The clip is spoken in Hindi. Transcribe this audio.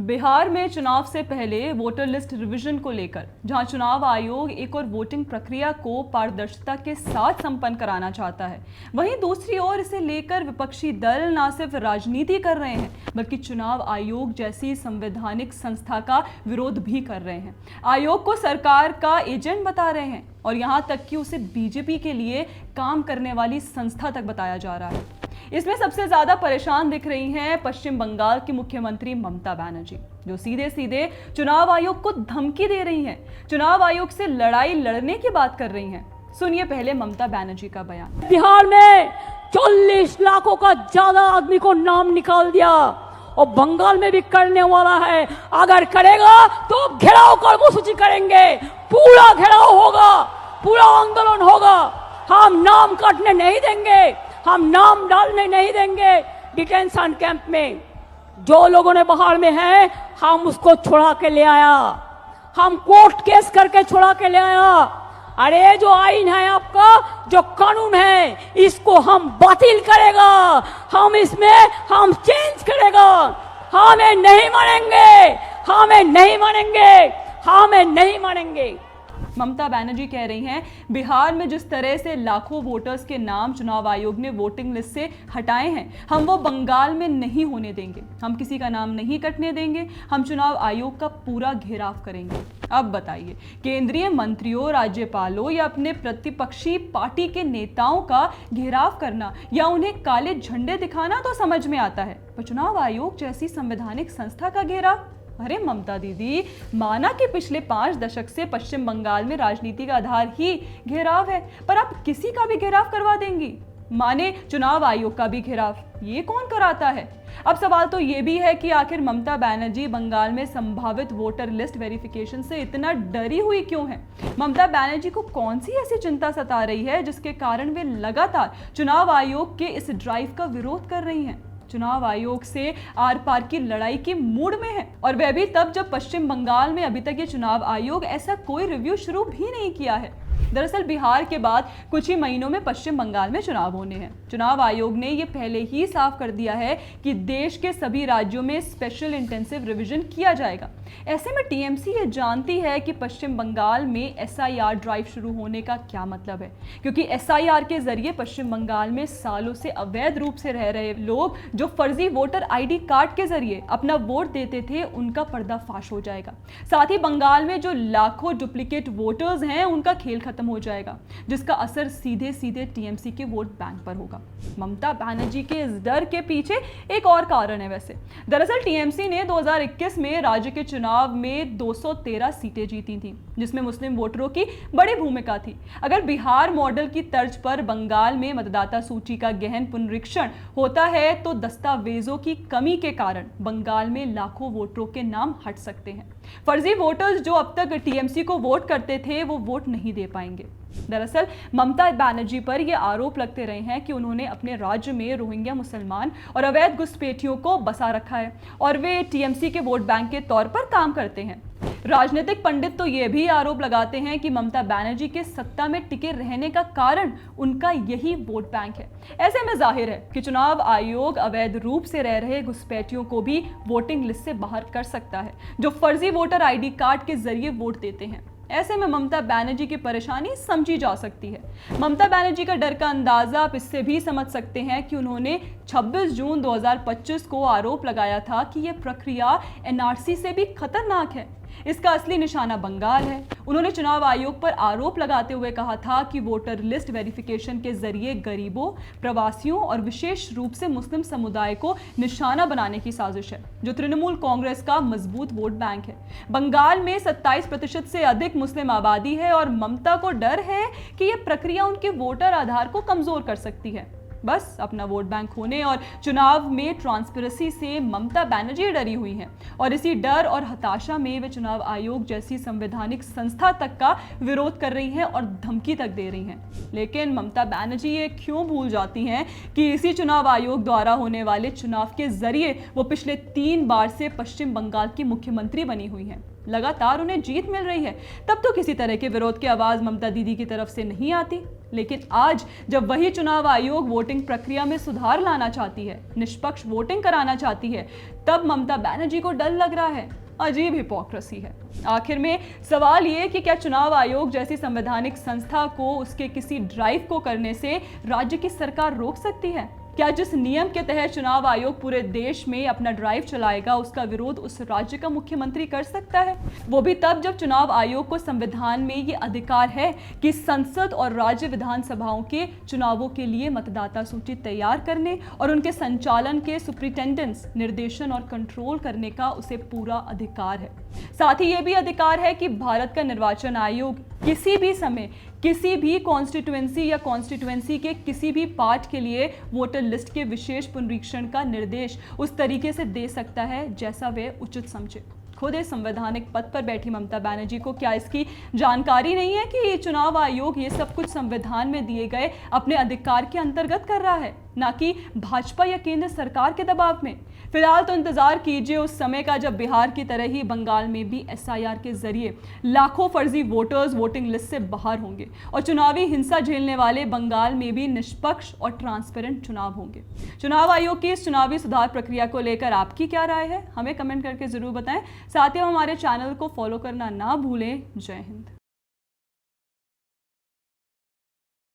बिहार में चुनाव से पहले वोटर लिस्ट रिवीजन को लेकर जहां चुनाव आयोग एक और वोटिंग प्रक्रिया को पारदर्शिता के साथ संपन्न कराना चाहता है, वहीं दूसरी ओर इसे लेकर विपक्षी दल न सिर्फ राजनीति कर रहे हैं बल्कि चुनाव आयोग जैसी संवैधानिक संस्था का विरोध भी कर रहे हैं। आयोग को सरकार का एजेंट बता रहे हैं और यहां तक कि उसे बीजेपी के लिए काम करने वाली संस्था तक बताया जा रहा है। इसमें सबसे ज्यादा परेशान दिख रही हैं पश्चिम बंगाल की मुख्यमंत्री ममता बनर्जी, जो सीधे सीधे चुनाव आयोग को धमकी दे रही हैं, चुनाव आयोग से लड़ाई लड़ने की बात कर रही हैं। सुनिए पहले ममता बनर्जी का बयान। बिहार में 40 लाखों का ज्यादा आदमी को नाम निकाल दिया और बंगाल में भी करने वाला है। अगर करेगा तो घेराव कर्मसूची करेंगे, पूरा घेराव होगा, पूरा आंदोलन होगा। हम नाम काटने नहीं देंगे, हम नाम डालने नहीं देंगे। डिटेंशन कैंप में जो लोगों ने बाहर में है, हम उसको छुड़ा के ले आया, हम कोर्ट केस करके छुड़ा के ले आया। अरे जो आईन है आपका, जो कानून है, इसको हम बातिल करेगा, हम इसमें हम चेंज करेगा। हमें नहीं मानेंगे, हमें नहीं मानेंगे, हमें नहीं मानेंगे। ममता बनर्जी कह रही हैं बिहार में जिस तरह से लाखों वोटर्स के नाम चुनाव आयोग ने वोटिंग लिस्ट से हटाए हैं, हम वो बंगाल में नहीं होने देंगे। हम किसी का नाम नहीं कटने देंगे, हम चुनाव आयोग का पूरा घेराव करेंगे। अब बताइए, केंद्रीय मंत्रियों, राज्यपालों या अपने प्रतिपक्षी पार्टी के नेताओं का घेराव करना या उन्हें काले झंडे दिखाना तो समझ में आता है, पर चुनाव आयोग जैसी संवैधानिक संस्था का घेराव? अरे ममता दीदी, माना कि पिछले 5 दशक से पश्चिम बंगाल में राजनीति का आधार ही घेराव है, पर आप किसी का भी घेराव करवा देंगी, माने चुनाव आयोग का भी घेराव। ये कौन कराता है? अब सवाल तो ये भी है कि आखिर ममता बनर्जी बंगाल में संभावित वोटर लिस्ट वेरिफिकेशन से इतना डरी हुई क्यों है? ममता बनर्जी को कौन सी ऐसी चिंता सता रही है जिसके कारण वे लगातार चुनाव आयोग के इस ड्राइव का विरोध कर रही हैं? चुनाव आयोग से आर पार की लड़ाई के मूड में है, और वह भी तब जब पश्चिम बंगाल में अभी तक ये चुनाव आयोग ऐसा कोई रिव्यू शुरू भी नहीं किया है। दरअसल बिहार के बाद कुछ ही महीनों में पश्चिम बंगाल में चुनाव होने हैं। चुनाव आयोग ने यह पहले ही साफ कर दिया है कि देश के सभी राज्यों में स्पेशल इंटेंसिव रिवीजन किया जाएगा। ऐसे में टीएमसी ये जानती है कि पश्चिम बंगाल में एसआईआर ड्राइव शुरू होने का क्या मतलब है, क्योंकि एसआईआर के जरिए पश्चिम बंगाल में सालों से अवैध रूप से रह रहे लोग जो फर्जी वोटर आईडी कार्ड के जरिए अपना वोट देते थे, उनका पर्दाफाश हो जाएगा। साथ ही बंगाल में जो लाखों डुप्लीकेट वोटर्स हैं, उनका खेल खत्म हो जाएगा, जिसका असर सीधे सीधे टीएमसी के वोट बैंक पर होगा। ममता बनर्जी के इस डर के पीछे एक और कारण है। वैसे दरअसल टीएमसी ने 2021 में राज्य के चुनाव में 213 सीटें जीती थी, जिसमें मुस्लिम वोटरों की बड़ी भूमिका थी। अगर बिहार मॉडल की तर्ज पर बंगाल में मतदाता सूची का गहन पुनरीक्षण होता है तो दस्तावेजों की कमी के कारण बंगाल में लाखों वोटरों के नाम हट सकते हैं। फर्जी वोटर्स जो अब तक टीएमसी को वोट करते थे, वो वोट नहीं दे पाएंगे। दरअसल ममता बनर्जी पर यह आरोप लगते रहे हैं कि उन्होंने अपने राज्य में रोहिंग्या मुसलमान और अवैध घुसपैठियों को बसा रखा है और वे टीएमसी के वोट बैंक के तौर पर काम करते हैं। राजनीतिक पंडित तो यह भी आरोप लगाते हैं कि ममता बनर्जी के सत्ता में टिके रहने का कारण उनका यही वोट बैंक है। ऐसे में जाहिर है कि चुनाव आयोग अवैध रूप से रह रहे घुसपैठियों को भी वोटिंग लिस्ट से बाहर कर सकता है, जो फर्जी वोटर आईडी कार्ड के जरिए वोट देते हैं। ऐसे में ममता बनर्जी की परेशानी समझी जा सकती है। ममता बनर्जी का डर का अंदाजा आप इससे भी समझ सकते हैं कि उन्होंने 26 जून 2025 को आरोप लगाया था कि यह प्रक्रिया एनआरसी से भी खतरनाक है। इसका असली निशाना बंगाल है। उन्होंने चुनाव आयोग पर आरोप लगाते हुए कहा था कि वोटर लिस्ट वेरिफिकेशन के जरिए गरीबों, प्रवासियों और विशेष रूप से मुस्लिम समुदाय को निशाना बनाने की साजिश है, जो तृणमूल कांग्रेस का मजबूत वोट बैंक है। बंगाल में 27% से अधिक मुस्लिम आबादी है और ममता को डर है कि यह प्रक्रिया उनके वोटर आधार को कमजोर कर सकती है। बस अपना वोट बैंक होने और चुनाव में ट्रांसपेरेंसी से ममता बनर्जी डरी हुई हैं और इसी डर और हताशा में वे चुनाव आयोग जैसी संवैधानिक संस्था तक का विरोध कर रही हैं और धमकी तक दे रही हैं। लेकिन ममता बनर्जी ये क्यों भूल जाती हैं कि इसी चुनाव आयोग द्वारा होने वाले चुनाव के जरिए वो पिछले 3 बार से पश्चिम बंगाल की मुख्यमंत्री बनी हुई हैं। लगातार उन्हें जीत मिल रही है, तब तो किसी तरह के विरोध की आवाज ममता दीदी की तरफ से नहीं आती। लेकिन आज जब वही चुनाव आयोग वोटिंग प्रक्रिया में सुधार लाना चाहती है, निष्पक्ष वोटिंग कराना चाहती है, तब ममता बनर्जी को डर लग रहा है। अजीब हिपोक्रेसी है। आखिर में सवाल ये कि क्या चुनाव आयोग जैसी संवैधानिक संस्था को उसके किसी ड्राइव को करने से राज्य की सरकार रोक सकती है? क्या जिस नियम के तहत चुनाव आयोग पूरे देश में अपना ड्राइव चलाएगा, उसका विरोध उस राज्य का मुख्यमंत्री कर सकता है? वो भी तब जब चुनाव आयोग को संविधान में ये अधिकार है कि संसद और राज्य विधानसभाओं के चुनावों के लिए मतदाता सूची तैयार करने और उनके संचालन के सुप्रिंटेंडेंस, निर्देशन और कंट्रोल करने का उसे पूरा अधिकार है। साथ ही ये भी अधिकार है कि भारत का निर्वाचन आयोग किसी भी समय किसी भी कॉन्स्टिट्यूएंसी या कॉन्स्टिट्यूएंसी के किसी भी पार्ट के लिए वोटर लिस्ट के विशेष पुनरीक्षण का निर्देश उस तरीके से दे सकता है जैसा वह उचित समझे। खुद इस संवैधानिक पद पर बैठी ममता बनर्जी को क्या इसकी जानकारी नहीं है कि चुनाव आयोग ये सब कुछ संविधान में दिए गए अपने अधिकार के अंतर्गत कर रहा है, ना कि भाजपा या केंद्र सरकार के दबाव में? फिलहाल तो इंतजार कीजिए उस समय का जब बिहार की तरह ही बंगाल में भी एसआईआर के जरिए लाखों फर्जी वोटर्स वोटिंग लिस्ट से बाहर होंगे और चुनावी हिंसा झेलने वाले बंगाल में भी निष्पक्ष और ट्रांसपेरेंट चुनाव होंगे। चुनाव आयोग की इस चुनावी सुधार प्रक्रिया को लेकर आपकी क्या राय है, हमें कमेंट करके जरूर बताएं। साथ ही हमारे चैनल को फॉलो करना ना भूलें। जय हिंद।